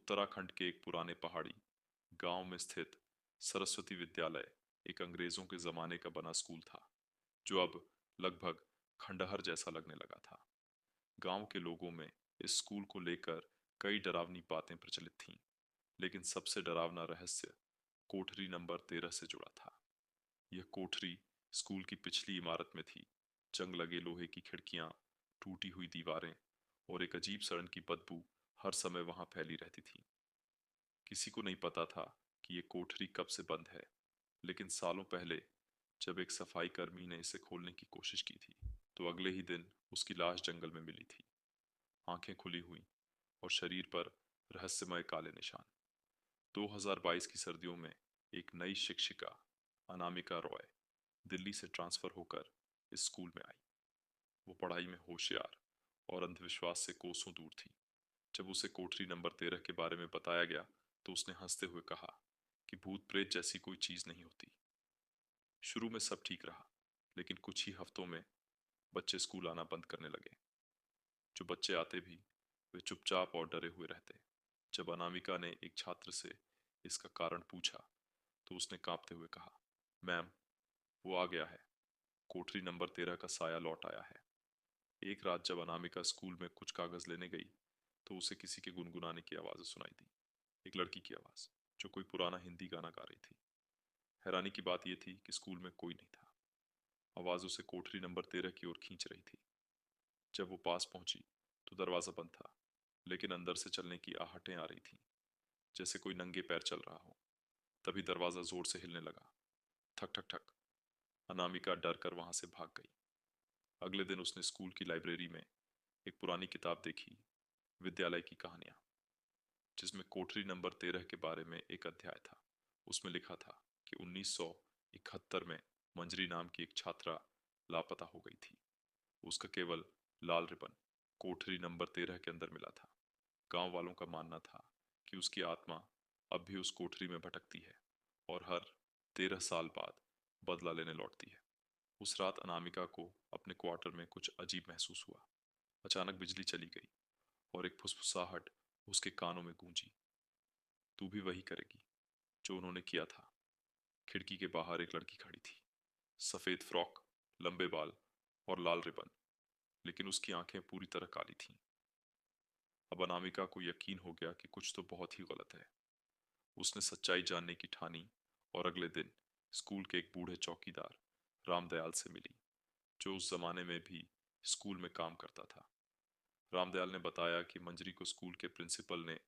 उत्तराखंड के एक पुराने पहाड़ी गांव में स्थित सरस्वती विद्यालय एक अंग्रेजों के जमाने का बना स्कूल था, जो अब लगभग खंडहर जैसा लगने लगा था। गांव के लोगों में इस स्कूल को लेकर कई डरावनी बातें प्रचलित थीं, लेकिन सबसे डरावना रहस्य कोठरी नंबर 13 से जुड़ा था। यह कोठरी स्कूल की पिछली इमारत में थी। जंग लगे लोहे की खिड़कियां, टूटी हुई दीवारें और एक अजीब सड़न की बदबू हर समय वहां फैली रहती थी। किसी को नहीं पता था कि ये कोठरी कब से बंद है, लेकिन सालों पहले जब एक सफाई कर्मी ने इसे खोलने की कोशिश की थी, तो अगले ही दिन उसकी लाश जंगल में मिली थी, आंखें खुली हुई और शरीर पर रहस्यमय काले निशान। 2022 की सर्दियों में एक नई शिक्षिका, अनामिका रॉय, दिल्ली से ट्रांसफर होकर इस स्कूल में आई। वो पढ़ाई में होशियार और अंधविश्वास से कोसों दूर थी। जब उसे कोठरी नंबर 13 के बारे में बताया गया, तो उसने हंसते हुए कहा कि भूत प्रेत जैसी कोई चीज नहीं होती। शुरू में सब ठीक रहा, लेकिन कुछ ही हफ्तों में बच्चे स्कूल आना बंद करने लगे। जो बच्चे आते भी, वे चुपचाप और डरे हुए रहते। जब अनामिका ने एक छात्र से इसका कारण पूछा, तो उसने कांपते हुए कहा, मैम, वो आ गया है। कोठरी नंबर 13 का साया लौट आया है। एक रात जब अनामिका स्कूल में कुछ कागज लेने गई, तो उसे किसी के गुनगुनाने की आवाज सुनाई दी। एक लड़की की आवाज, जो कोई पुराना हिंदी गाना गा रही थी। हैरानी की बात यह थी कि स्कूल में कोई नहीं था। आवाज उसे कोठरी नंबर 13 की ओर खींच रही थी। जब वो पास पहुंची, तो दरवाजा बंद था, लेकिन अंदर से चलने की आहटें आ रही थीं, जैसे कोई नंगे पैर चल रहा हो। तभी दरवाजा जोर से हिलने लगा। ठक ठक ठक। अनामिका डर कर वहां से भाग गई। अगले दिन उसने स्कूल की लाइब्रेरी में एक पुरानी किताब देखी, विद्यालय की कहानियां, जिसमें कोठरी नंबर 13 के बारे में एक अध्याय था। उसमें लिखा था कि 1971 में मंजरी नाम की एक छात्रा लापता हो गई थी। उसका केवल लाल रिबन कोठरी नंबर 13 के अंदर मिला था। गांव वालों का मानना था कि उसकी आत्मा अब भी उस कोठरी में भटकती है और हर 13 साल बाद बदला लेने लौटती है। उस रात अनामिका को अपने क्वार्टर में कुछ अजीब महसूस हुआ। अचानक बिजली चली गई और एक फुसफुसाहट उसके कानों में गूंजी, तू भी वही करेगी जो उन्होंने किया था। खिड़की के बाहर एक लड़की खड़ी थी, सफेद फ्रॉक, लंबे बाल और लाल रिबन, लेकिन उसकी आंखें पूरी तरह काली थीं। अब अनामिका को यकीन हो गया कि कुछ तो बहुत ही गलत है। उसने सच्चाई जानने की ठानी और अगले दिन स्कूल के एक बूढ़े चौकीदार रामदयाल से मिली, जो उस जमाने में भी स्कूल में काम करता था। रामदयाल ने बताया कि मंजरी को स्कूल के प्रिंसिपल ने